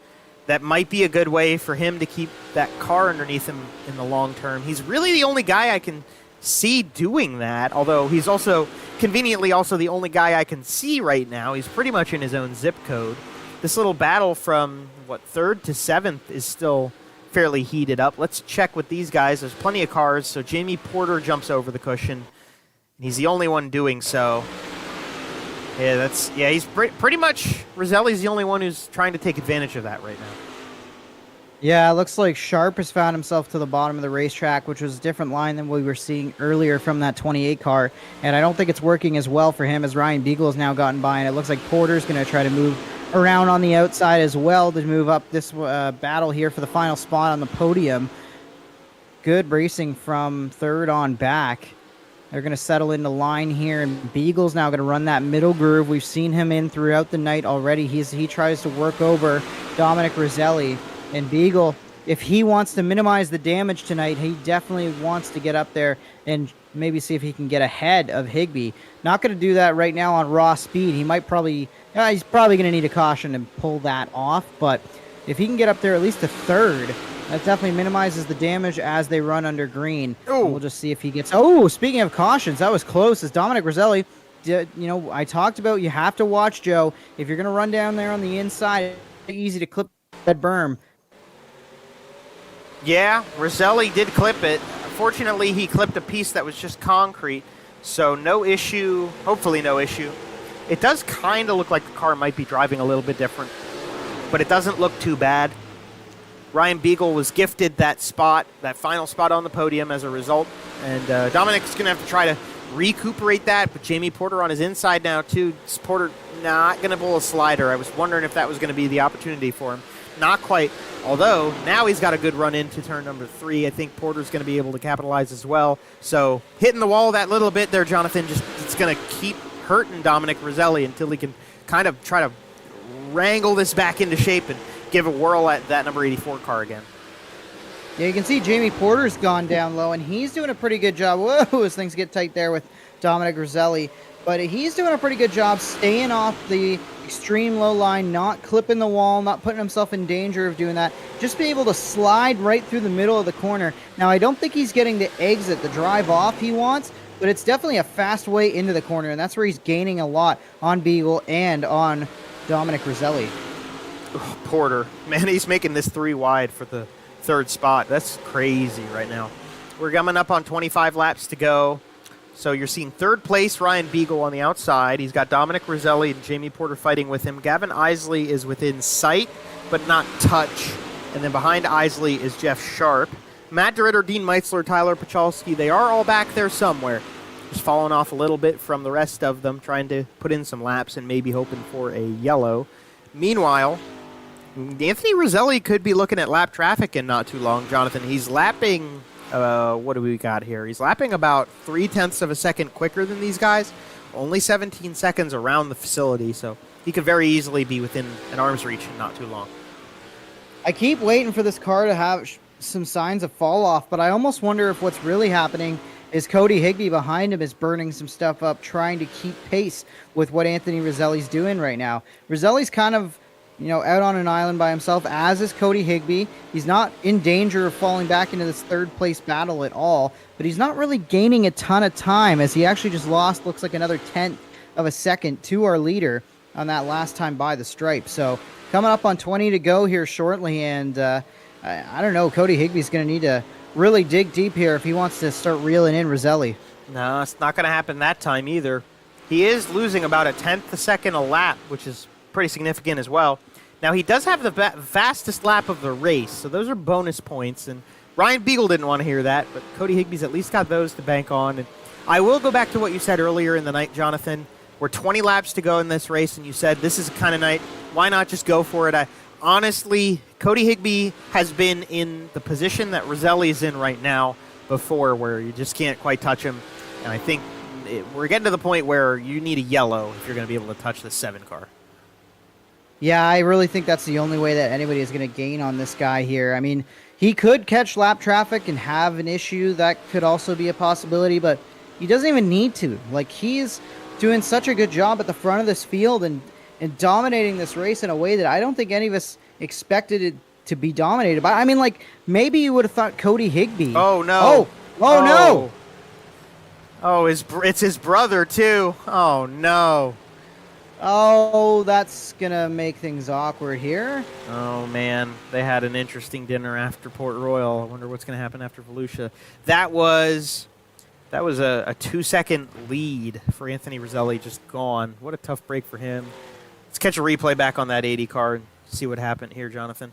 That might be a good way for him to keep that car underneath him in the long term. He's really the only guy I can see doing that, although he's also conveniently also the only guy I can see right now. He's pretty much in his own zip code. This little battle from, 3rd to 7th is still fairly heated up. Let's check with these guys. There's plenty of cars, so Jamie Porter jumps over the cushion. He's the only one doing so. Yeah, he's pretty much, Roselli's the only one who's trying to take advantage of that right now. Yeah, it looks like Sharp has found himself to the bottom of the racetrack, which was a different line than we were seeing earlier from that 28 car. And I don't think it's working as well for him as Ryan Beagle has now gotten by. And it looks like Porter's going to try to move around on the outside as well to move up this battle here for the final spot on the podium. good racing from third on back. They're going to settle into line here, and Beagle's now going to run that middle groove. We've seen him in throughout the night already. He tries to work over Dominic Roselli, and Beagle, if he wants to minimize the damage tonight, he definitely wants to get up there and maybe see if he can get ahead of Higbie. Not going to do that right now on raw speed. He's probably going to need a caution and pull that off, but if he can get up there at least to third, that definitely minimizes the damage as they run under green. We'll just see if he gets... Oh, speaking of cautions, that was close. As Dominic Roselli, I talked about you have to watch, Joe. If you're going to run down there on the inside, it's easy to clip that berm. Yeah, Roselli did clip it. Fortunately, he clipped a piece that was just concrete, so no issue, hopefully no issue. It does kind of look like the car might be driving a little bit different, but it doesn't look too bad. Ryan Beagle was gifted that spot, that final spot on the podium as a result. And Dominic's going to have to try to recuperate that, but Jamie Porter on his inside now, too. Porter not going to pull a slider. I was wondering if that was going to be the opportunity for him. Not quite. Although, now he's got a good run into turn number 3. I think Porter's going to be able to capitalize as well. So, hitting the wall that little bit there, Jonathan, it's going to keep hurting Dominic Roselli until he can kind of try to wrangle this back into shape and give a whirl at that number 84 car again. Yeah, you can see Jamie Porter's gone down low, and he's doing a pretty good job. Whoa, as things get tight there with Dominic Roselli. But he's doing a pretty good job staying off the extreme low line, not clipping the wall, not putting himself in danger of doing that. Just be able to slide right through the middle of the corner. Now, I don't think he's getting the exit, the drive off he wants, but it's definitely a fast way into the corner, and that's where he's gaining a lot on Beagle and on Dominic Roselli. Oh, Porter, man, he's making this 3 wide for the third spot. That's crazy right now. We're coming up on 25 laps to go. So you're seeing third place Ryan Beagle on the outside. He's got Dominic Roselli and Jamie Porter fighting with him. Gavin Eisele is within sight, but not touch. And then behind Eisele is Jeff Sharp. Matt DeRitter, Dean Meitzler, Tyler Pachalski, they are all back there somewhere. Just falling off a little bit from the rest of them, trying to put in some laps and maybe hoping for a yellow. Meanwhile, Anthony Roselli could be looking at lap traffic in not too long, Jonathan. He's lapping, what do we got here? He's lapping about 0.3 of a second quicker than these guys. Only 17 seconds around the facility, so he could very easily be within an arm's reach in not too long. I keep waiting for this car to have some signs of fall off, but I almost wonder if what's really happening is Cody Higbie behind him is burning some stuff up, trying to keep pace with what Anthony Roselli's doing right now. Roselli's kind of out on an island by himself, as is Cody Higbie. He's not in danger of falling back into this third place battle at all, but he's not really gaining a ton of time, as he actually just lost, looks like another 1/10 of a second to our leader on that last time by the stripe. So coming up on 20 to go here shortly, and I don't know, Cody Higbie's going to need to really dig deep here if he wants to start reeling in Roselli. No, it's not going to happen that time either. He is losing about 1/10 a second a lap, which is pretty significant as well. Now, he does have the fastest lap of the race, so those are bonus points. And Ryan Beagle didn't want to hear that, but Cody Higbie's at least got those to bank on. And I will go back to what you said earlier in the night, Jonathan. We're 20 laps to go in this race, and you said this is the kind of night, why not just go for it? Honestly, Cody Higbie has been in the position that Roselli is in right now before, where you just can't quite touch him. And I think we're getting to the point where you need a yellow if you're going to be able to touch the 7 car. Yeah, I really think that's the only way that anybody is going to gain on this guy here. I mean, he could catch lap traffic and have an issue. That could also be a possibility, but he doesn't even need to. Like, he's doing such a good job at the front of this field and dominating this race in a way that I don't think any of us expected it to be dominated by. I mean, like, maybe you would have thought Cody Higbie. Oh, no. Oh, no. Oh, it's his brother, too. Oh, no. Oh, that's going to make things awkward here. Oh, man. They had an interesting dinner after Port Royal. I wonder what's going to happen after Volusia. That was a 2-second lead for Anthony Roselli, just gone. What a tough break for him. Let's catch a replay back on that 80 car and see what happened here, Jonathan.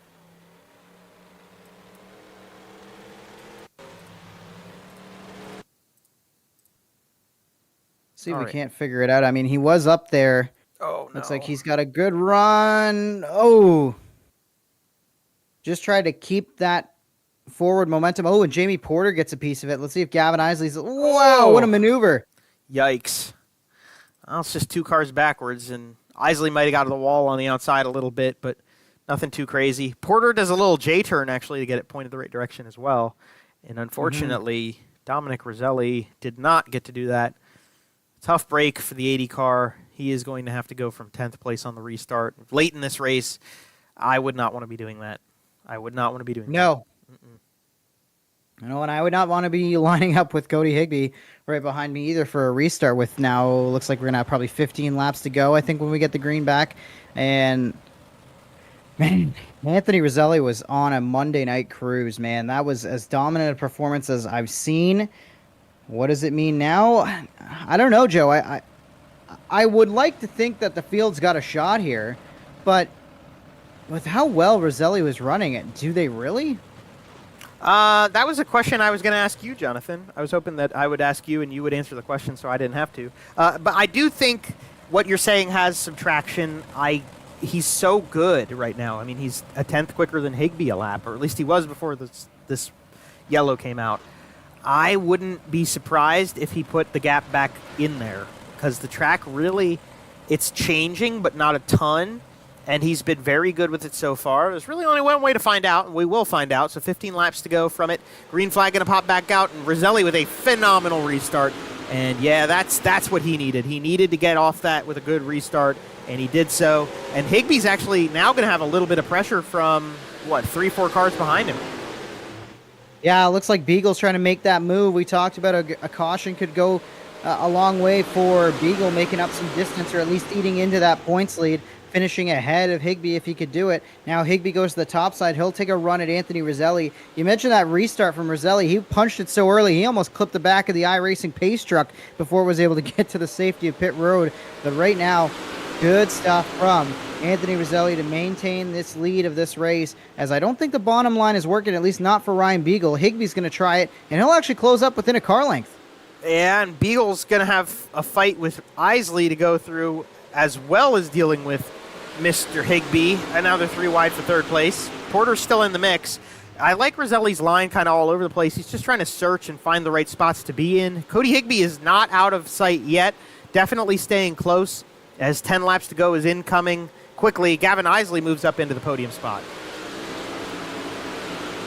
See if we can't figure it out. I mean, he was up there. Oh, no. Looks like he's got a good run. Oh. Just try to keep that forward momentum. Oh, and Jamie Porter gets a piece of it. Let's see if Gavin Eisele's. Wow, what a maneuver! Yikes. Well, it's just 2 cars backwards, and Isley might have got to the wall on the outside a little bit, but nothing too crazy. Porter does a little J-turn, actually, to get it pointed the right direction as well. And unfortunately, Dominic Roselli did not get to do that. Tough break for the 80 car. He is going to have to go from 10th place on the restart. Late in this race, I would not want to be doing that. I would not want to be doing that. No. And I would not want to be lining up with Cody Higbie right behind me either for a restart with now looks like we're going to have probably 15 laps to go, I think, when we get the green back. And, man, Anthony Roselli was on a Monday night cruise, man. That was as dominant a performance as I've seen. What does it mean now? I don't know, Joe. I would like to think that the field's got a shot here, but with how well Roselli was running it, do they really? That was a question I was going to ask you, Jonathan. I was hoping that I would ask you and you would answer the question so I didn't have to. But I do think what you're saying has some traction. He's so good right now. I mean, he's a 10th quicker than Higbie a lap, or at least he was before this yellow came out. I wouldn't be surprised if he put the gap back in there because the track really, it's changing, but not a ton. And he's been very good with it so far. There's really only one way to find out, and we will find out. So 15 laps to go from it. Green flag going to pop back out, and Roselli with a phenomenal restart. And, yeah, that's what he needed. He needed to get off that with a good restart, and he did so. And Higbie's actually now going to have a little bit of pressure from, 3-4 cars behind him. Yeah, it looks like Beagle's trying to make that move. We talked about a caution could go a long way for Beagle making up some distance or at least eating into that points lead, finishing ahead of Higbie if he could do it. Now Higbie goes to the top side. He'll take a run at Anthony Roselli. You mentioned that restart from Roselli. He punched it so early, he almost clipped the back of the iRacing pace truck before it was able to get to the safety of pit road. But right now, good stuff from Anthony Roselli to maintain this lead of this race, as I don't think the bottom line is working, at least not for Ryan Beagle. Higbie's going to try it, and he'll actually close up within a car length. Yeah, and Beagle's going to have a fight with Eisele to go through, as well as dealing with Mr. Higbie, and now they're 3 wide for 3rd place. Porter's still in the mix. I like Roselli's line kind of all over the place. He's just trying to search and find the right spots to be in. Cody Higbie is not out of sight yet. Definitely staying close as 10 laps to go is incoming quickly. Gavin Eisele moves up into the podium spot.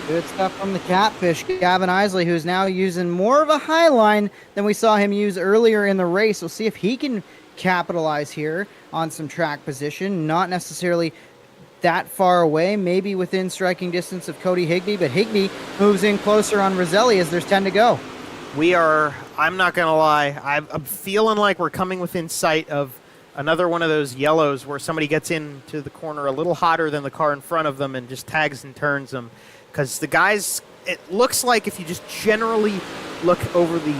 Good stuff from the Catfish. Gavin Eisele, who's now using more of a high line than we saw him use earlier in the race. We'll see if he can capitalize here on some track position. Not necessarily that far away, maybe within striking distance of Cody Higbie, but Higbie moves in closer on Roselli as there's 10 to go. I'm not going to lie, I'm feeling like we're coming within sight of another one of those yellows where somebody gets into the corner a little hotter than the car in front of them and just tags and turns them. Because the guys, it looks like if you just generally look over the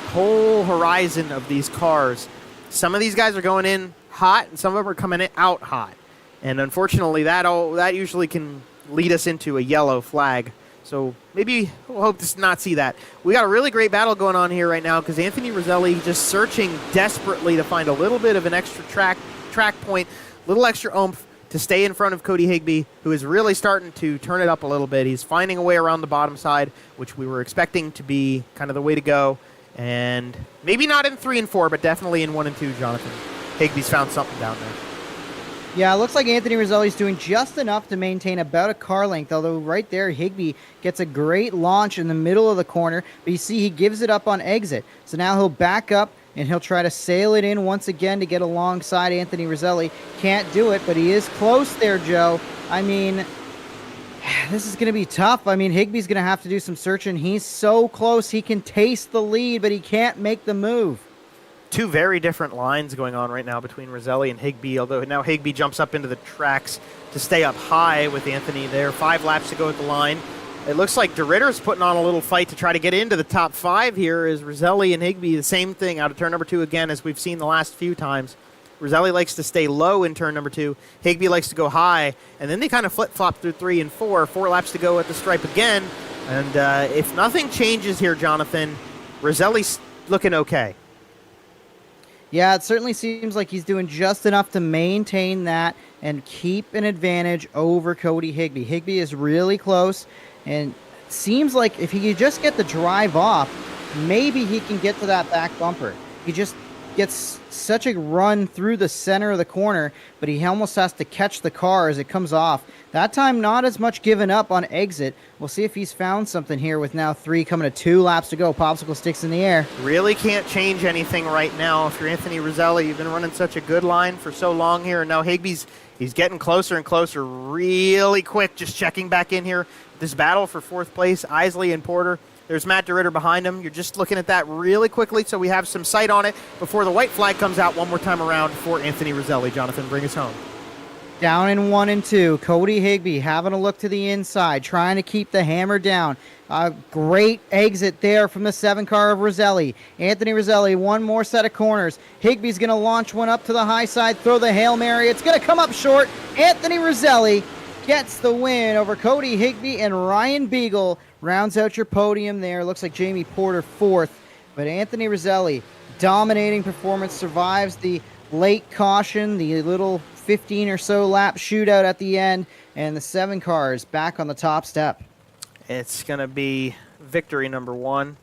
whole horizon of these cars, some of these guys are going in hot and some of them are coming out hot. And unfortunately, that usually can lead us into a yellow flag. So maybe we'll hope to not see that. We got a really great battle going on here right now because Anthony Roselli just searching desperately to find a little bit of an extra track point, a little extra oomph to stay in front of Cody Higbie, who is really starting to turn it up a little bit. He's finding a way around the bottom side, which we were expecting to be kind of the way to go. And maybe not in 3 and 4, but definitely in 1 and 2, Jonathan. Higbee's found something down there. Yeah, it looks like Anthony Roselli's doing just enough to maintain about a car length, although right there, Higbie gets a great launch in the middle of the corner, but you see he gives it up on exit. So now he'll back up, and he'll try to sail it in once again to get alongside Anthony Roselli. Can't do it, but he is close there, Joe. I mean, this is going to be tough. I mean, Higbee's going to have to do some searching. He's so close, he can taste the lead, but he can't make the move. 2 very different lines going on right now between Roselli and Higbie, although now Higbie jumps up into the tracks to stay up high with Anthony there. 5 laps to go at the line. It looks like DeRitter's putting on a little fight to try to get into the top 5 here as Roselli and Higbie, the same thing out of turn number 2 again as we've seen the last few times. Roselli likes to stay low in turn number 2. Higbie likes to go high, and then they kind of flip-flop through 3 and 4. 4 laps to go at the stripe again, and if nothing changes here, Jonathan, Roselli's looking okay. Yeah, it certainly seems like he's doing just enough to maintain that and keep an advantage over Cody Higbie. Higbie is really close, and seems like if he could just get the drive off, maybe he can get to that back bumper. He just gets such a run through the center of the corner, but he almost has to catch the car as it comes off. That time, not as much given up on exit. We'll see if he's found something here with now 3 coming to 2 laps to go. Popsicle sticks in the air. Really can't change anything right now. If you're Anthony Roselli, you've been running such a good line for so long here, and now he's getting closer and closer really quick, just checking back in here. This battle for 4th place, Eisele and Porter. There's Matt DeRitter behind him. You're just looking at that really quickly so we have some sight on it before the white flag comes out one more time around for Anthony Roselli. Jonathan, bring us home. Down in 1 and 2. Cody Higbie having a look to the inside, trying to keep the hammer down. A great exit there from the 7 car of Roselli. Anthony Roselli, one more set of corners. Higbie's going to launch one up to the high side, throw the Hail Mary. It's going to come up short. Anthony Roselli gets the win over Cody Higbie, and Ryan Beagle rounds out your podium there. Looks like Jamie Porter 4th, but Anthony Roselli, dominating performance, survives the late caution, the little 15 or so lap shootout at the end, and the 7 cars back on the top step. It's going to be victory number 1.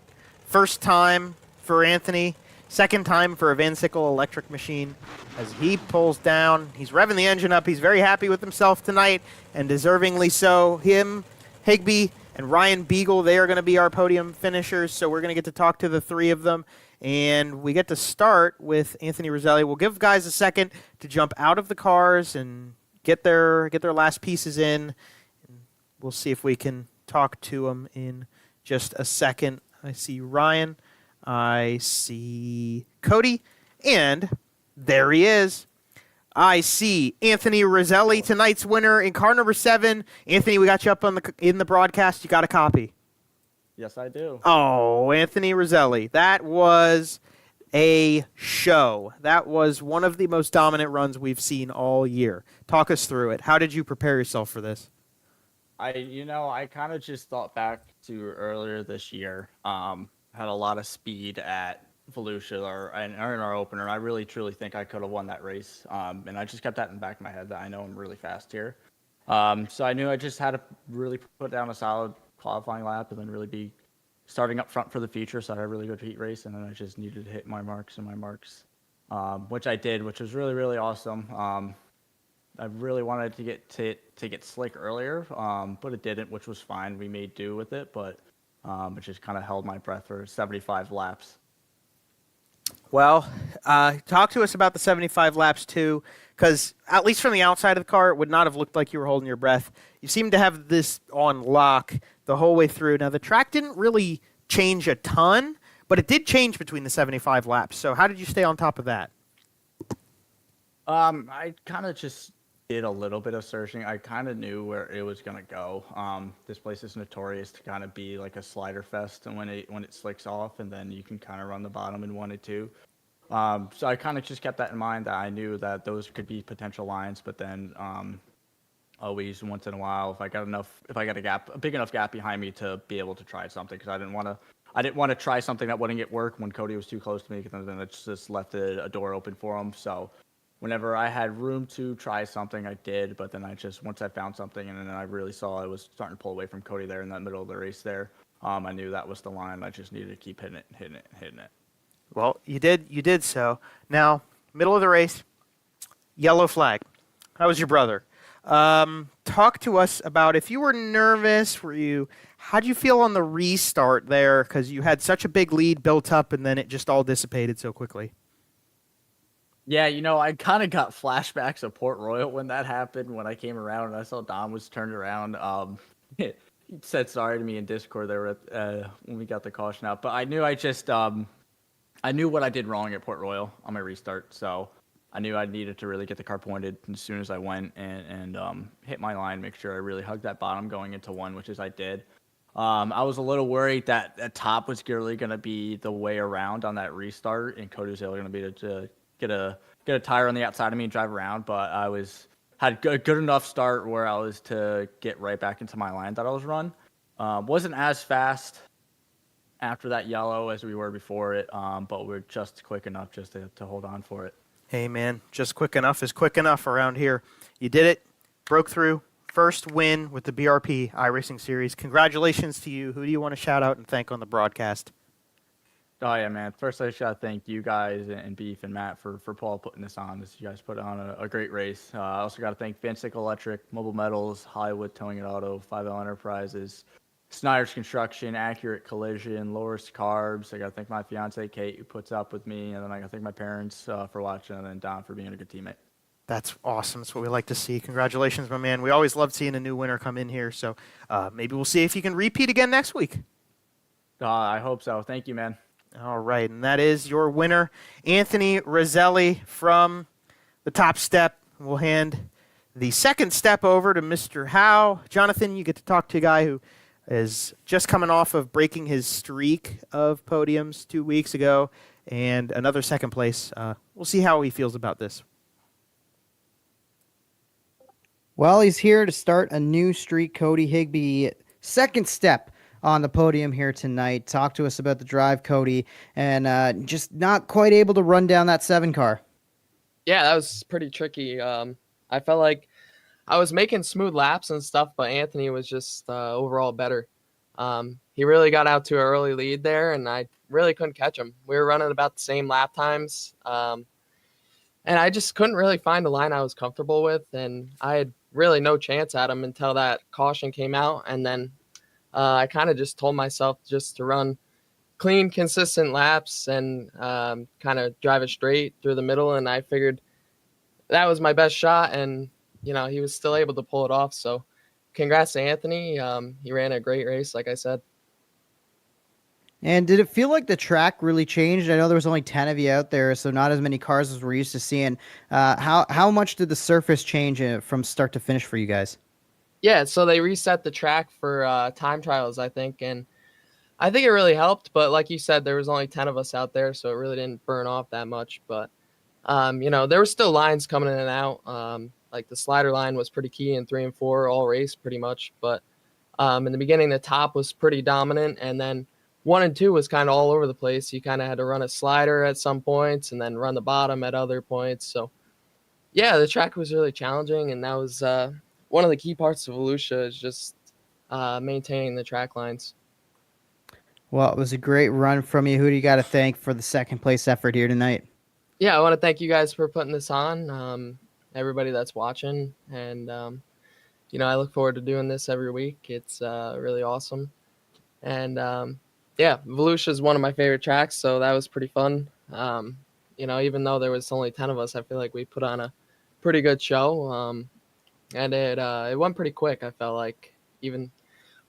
First time for Anthony, second time for a Van Sickle electric machine. As he pulls down, he's revving the engine up. He's very happy with himself tonight, and deservingly so. Him, Higbie, and Ryan Beagle, they are going to be our podium finishers, so we're going to get to talk to the 3 of them. And we get to start with Anthony Roselli. We'll give guys a second to jump out of the cars and get their last pieces in. We'll see if we can talk to them in just a second. I see Ryan. I see Cody. And there he is. I see Anthony Roselli, tonight's winner in car number 7. Anthony, we got you up in the broadcast. You got a copy? Yes, I do. Oh, Anthony Roselli. That was a show. That was one of the most dominant runs we've seen all year. Talk us through it. How did you prepare yourself for this? I kind of just thought back to earlier this year. Had a lot of speed at Volusia in our opener. I really, truly think I could have won that race. And I just kept that in the back of my head that I know I'm really fast here. So I knew I just had to really put down a solid qualifying lap and then really be starting up front for the future. So I had a really good heat race, and then I just needed to hit my marks, which I did, which was really, really awesome. I really wanted to get slick earlier, but it didn't, which was fine. We made do with it, but it just kind of held my breath for 75 laps. Well, talk to us about the 75 laps, too, because at least from the outside of the car, it would not have looked like you were holding your breath. You seem to have this on lock the whole way through. Now, the track didn't really change a ton, but it did change between the 75 laps. So how did you stay on top of that? I kind of just did a little bit of searching. I kind of knew where it was going to go. This place is notorious to kind of be like a slider fest, and when it slicks off, and then you can kind of run the bottom in 1 and 2. So I kind of just kept that in mind, that I knew that those could be potential lines, but then always once in a while, if I got a big enough gap behind me to be able to try something, because I didn't want to try something that wouldn't get work when Cody was too close to me, because then it just left a door open for him. So whenever I had room to try something, I did. But then once I found something, and then I really saw I was starting to pull away from Cody there in that middle of the race there, I knew that was the line. I just needed to keep hitting it. Well, you did so. Now, middle of the race, yellow flag. How was your brother? Talk to us about, if you were nervous, how'd you feel on the restart there? Because you had such a big lead built up, and then it just all dissipated so quickly. Yeah, I kind of got flashbacks of Port Royal when that happened, when I came around and I saw Dom was turned around. He said sorry to me in Discord there when we got the caution out. But I knew I knew what I did wrong at Port Royal on my restart, so I knew I needed to really get the car pointed as soon as I went and hit my line, make sure I really hugged that bottom going into 1, which is I did. I was a little worried that the top was really going to be the way around on that restart, and Cody was going to be to get a tire on the outside of me and drive around, but I had a good enough start where I was to get right back into my line that I was run. Wasn't as fast after that yellow as we were before it, but we're just quick enough just to hold on for it. Hey, man, just quick enough is quick enough around here. You did it, broke through, first win with the BRP iRacing series. Congratulations to you. Who do you want to shout out and thank on the broadcast? Oh yeah, man. First, I should thank you guys and Beef and Matt for putting this on. You guys put on a great race. I also got to thank Fanstick Electric, Mobile Metals, Hollywood Towing and Auto, 5L Enterprises, Snyder's Construction, Accurate Collision, Lowest Carbs. I got to thank my fiance Kate who puts up with me, and then I got to thank my parents for watching, and then Don for being a good teammate. That's awesome. That's what we like to see. Congratulations, my man. We always love seeing a new winner come in here. So maybe we'll see if you can repeat again next week. I hope so. Thank you, man. All right, and that is your winner, Anthony Roselli from the Top Step. We'll hand the second step over to Mr. Howe. Jonathan, you get to talk to a guy who is just coming off of breaking his streak of podiums 2 weeks ago and another second place. We'll see how he feels about this. Well, he's here to start a new streak. Cody Higbie, second step on the podium here tonight. Talk to us about the drive, Cody, and just not quite able to run down that 7 car. Yeah, that was pretty tricky. I felt like I was making smooth laps and stuff, but Anthony was just overall better. He really got out to an early lead there, and I really couldn't catch him. We were running about the same lap times, and I just couldn't really find a line I was comfortable with, and I had really no chance at him until that caution came out, and then I kind of just told myself just to run clean, consistent laps and kind of drive it straight through the middle. And I figured that was my best shot. And, he was still able to pull it off. So congrats to Anthony. He ran a great race, like I said. And did it feel like the track really changed? I know there was only 10 of you out there, so not as many cars as we're used to seeing. How much did the surface change from start to finish for you guys? Yeah, so they reset the track for time trials, I think, and I think it really helped. But like you said, there was only 10 of us out there, so it really didn't burn off that much. But, there were still lines coming in and out. Like the slider line was pretty key in 3 and 4 all race pretty much. But in the beginning, the top was pretty dominant, and then 1 and 2 was kind of all over the place. You kind of had to run a slider at some points and then run the bottom at other points. So, yeah, the track was really challenging, and that was one of the key parts of Volusia is just maintaining the track lines. Well, it was a great run from you. Who do you got to thank for the second place effort here tonight? Yeah, I want to thank you guys for putting this on, everybody that's watching. And, I look forward to doing this every week. It's really awesome. And, Volusia is one of my favorite tracks, so that was pretty fun. Even though there was only 10 of us, I feel like we put on a pretty good show. And it went pretty quick. I felt like even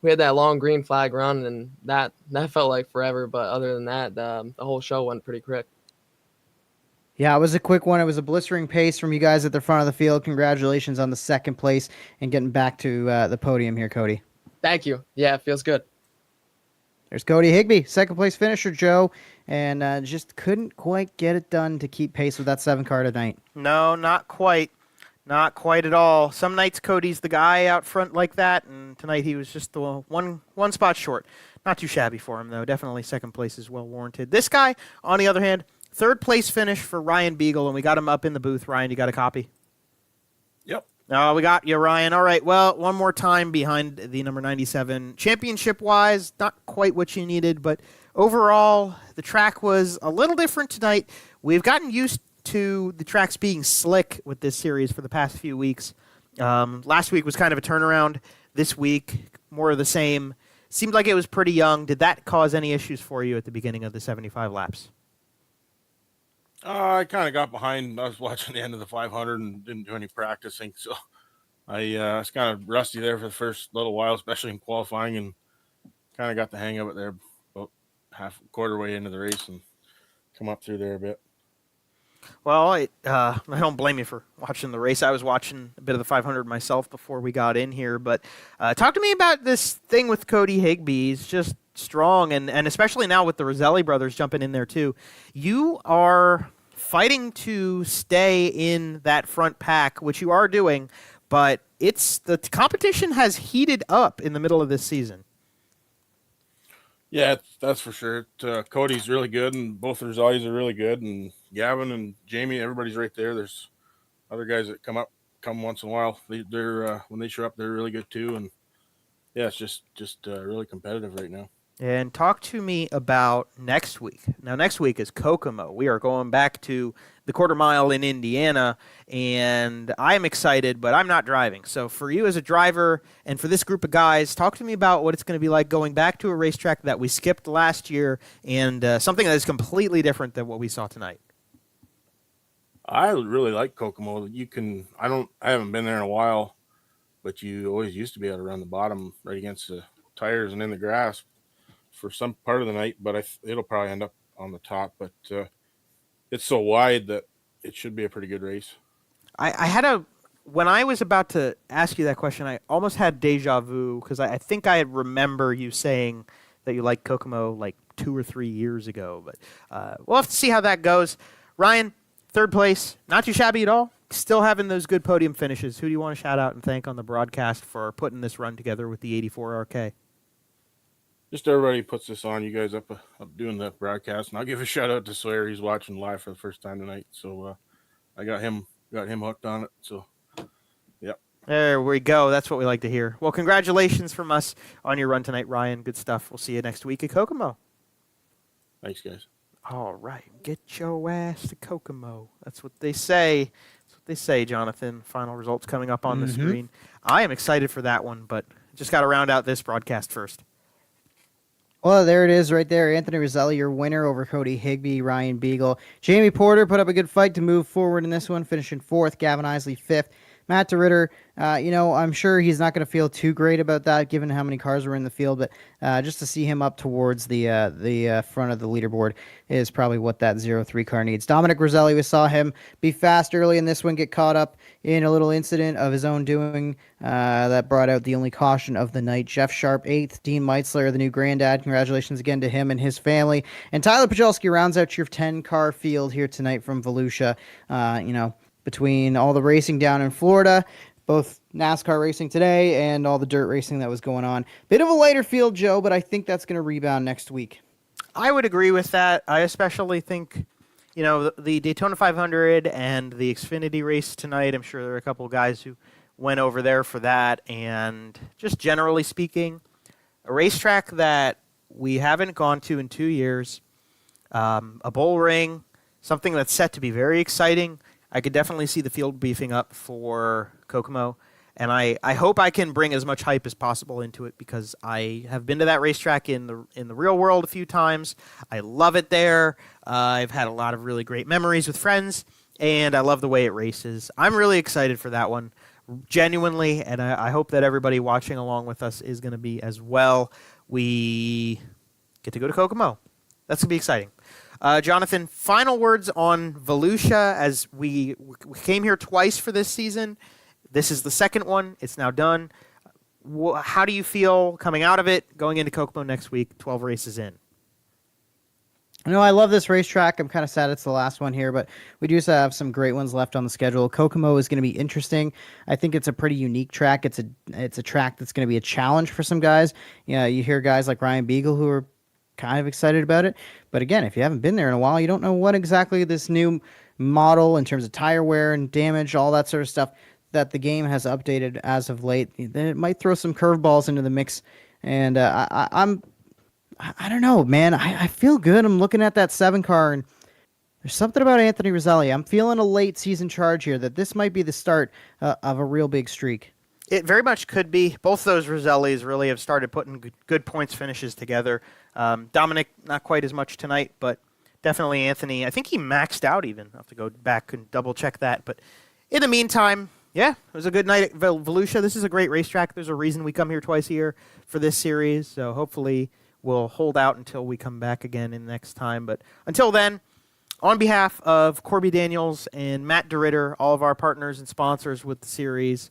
we had that long green flag run, and that felt like forever. But other than that, the whole show went pretty quick. Yeah, it was a quick one. It was a blistering pace from you guys at the front of the field. Congratulations on the second place and getting back to the podium here, Cody. Thank you. Yeah, it feels good. There's Cody Higbie, second place finisher, Joe, and just couldn't quite get it done to keep pace with that 7 car tonight. No, not quite. Not quite at all. Some nights Cody's the guy out front like that, and tonight he was just the one spot short. Not too shabby for him, though. Definitely second place is well warranted. This guy, on the other hand, third place finish for Ryan Beagle, and we got him up in the booth. Ryan, you got a copy? Yep. Oh, we got you, Ryan. All right, well, one more time behind the number 97. Championship-wise, not quite what you needed, but overall, the track was a little different tonight. We've gotten used to the tracks being slick with this series for the past few weeks. Last week was kind of a turnaround. This week, more of the same. Seemed like it was pretty young. Did that cause any issues for you at the beginning of the 75 laps? I kind of got behind. I was watching the end of the 500 and didn't do any practicing, so I was kind of rusty there for the first little while, especially in qualifying, and kind of got the hang of it there about quarter way into the race and come up through there a bit. Well, I don't blame you for watching the race. I was watching a bit of the 500 myself before we got in here. But talk to me about this thing with Cody Higbie. He's just strong, and especially now with the Roselli brothers jumping in there too. You are fighting to stay in that front pack, which you are doing, but the competition has heated up in the middle of this season. Yeah, that's for sure. Cody's really good, and both of Roselli's are really good, and Gavin and Jamie, everybody's right there. There's other guys that come up come once in a while. They're when they show up, they're really good too. And yeah, it's just really competitive right now. And talk to me about next week. Now, next week is Kokomo. We are going back to the quarter mile in Indiana, and I am excited, but I'm not driving. So for you as a driver and for this group of guys, talk to me about what it's going to be like going back to a racetrack that we skipped last year and something that is completely different than what we saw tonight. I really like Kokomo. I haven't been there in a while, but you always used to be able to run the bottom right against the tires and in the grass for some part of the night, but it'll probably end up on the top. But it's so wide that it should be a pretty good race. When I was about to ask you that question, I almost had deja vu because I think I remember you saying that you liked Kokomo like 2 or 3 years ago. But we'll have to see how that goes. Ryan, third place, not too shabby at all. Still having those good podium finishes. Who do you want to shout out and thank on the broadcast for putting this run together with the 84 RK? Just everybody puts this on. You guys up doing the broadcast, and I'll give a shout out to Sawyer. He's watching live for the first time tonight, so I got him hooked on it. So, yep. There we go. That's what we like to hear. Well, congratulations from us on your run tonight, Ryan. Good stuff. We'll see you next week at Kokomo. Thanks, guys. All right, get your ass to Kokomo. That's what they say. That's what they say, Jonathan. Final results coming up on the screen. I am excited for that one, but just got to round out this broadcast first. Well, there it is right there. Anthony Roselli, your winner over Cody Higbie, Ryan Beagle. Jamie Porter put up a good fight to move forward in this one, finishing 4th. Gavin Eisele 5th. Matt DeRitter, I'm sure he's not going to feel too great about that given how many cars were in the field, but just to see him up towards the front of the leaderboard is probably what that 0-3 car needs. Dominic Roselli, we saw him be fast early in this one, get caught up in a little incident of his own doing that brought out the only caution of the night. Jeff Sharp 8th, Dean Meitzler, the new granddad. Congratulations again to him and his family. And Tyler Pajolski rounds out your 10-car field here tonight from Volusia. Between all the racing down in Florida, both NASCAR racing today and all the dirt racing that was going on. Bit of a lighter field, Joe, but I think that's going to rebound next week. I would agree with that. I especially think, the Daytona 500 and the Xfinity race tonight, I'm sure there are a couple of guys who went over there for that. And just generally speaking, a racetrack that we haven't gone to in 2 years, a bull ring, something that's set to be very exciting. I could definitely see the field beefing up for Kokomo, and I hope I can bring as much hype as possible into it because I have been to that racetrack in the real world a few times. I love it there. I've had a lot of really great memories with friends, and I love the way it races. I'm really excited for that one, genuinely, and I hope that everybody watching along with us is going to be as well. We get to go to Kokomo. That's going to be exciting. Jonathan, final words on Volusia as we came here twice for this season. This is the second one. It's now done. How do you feel coming out of it, going into Kokomo next week, 12 races in? I love this racetrack. I'm kind of sad it's the last one here, but we do have some great ones left on the schedule. Kokomo is going to be interesting. I think it's a pretty unique track. It's a track that's going to be a challenge for some guys. You hear guys like Ryan Beagle who are kind of excited about it. But again, if you haven't been there in a while, you don't know what exactly this new model in terms of tire wear and damage, all that sort of stuff that the game has updated as of late. Then it might throw some curveballs into the mix. And I don't know, man. I feel good. I'm looking at that 7-car, and there's something about Anthony Roselli. I'm feeling a late season charge here that this might be the start of a real big streak. It very much could be. Both those Rosellis really have started putting good points finishes together. Dominic, not quite as much tonight, but definitely Anthony. I think he maxed out even. I'll have to go back and double-check that. But in the meantime, yeah, it was a good night at Volusia. This is a great racetrack. There's a reason we come here twice a year for this series, so hopefully we'll hold out until we come back again in next time. But until then, on behalf of Corby Daniels and Matt DeRitter, all of our partners and sponsors with the series,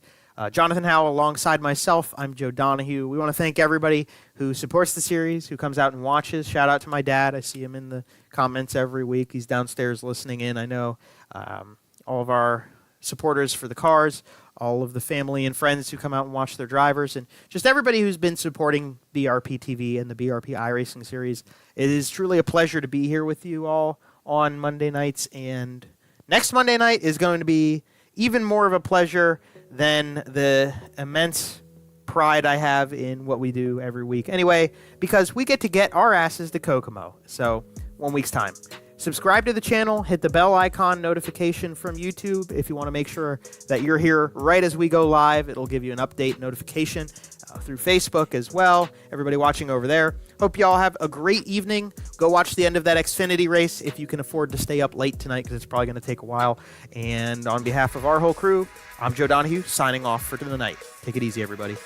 Jonathan Howell alongside myself, I'm Joe Donahue. We want to thank everybody who supports the series, who comes out and watches. Shout out to my dad. I see him in the comments every week. He's downstairs listening in. I know all of our supporters for the cars, all of the family and friends who come out and watch their drivers, and just everybody who's been supporting BRPtv and the BRP iRacing series. It is truly a pleasure to be here with you all on Monday nights, and next Monday night is going to be even more of a pleasure than the immense pride I have in what we do every week. Anyway, because we get our asses to Kokomo. So 1 week's time. Subscribe to the channel, hit the bell icon notification from YouTube if you want to make sure that you're here right as we go live. It'll give you an update notification through Facebook as well. Everybody watching over there. Hope you all have a great evening. Go watch the end of that Xfinity race if you can afford to stay up late tonight, because it's probably going to take a while. And on behalf of our whole crew, I'm Joe Donahue signing off for the night. Take it easy, everybody.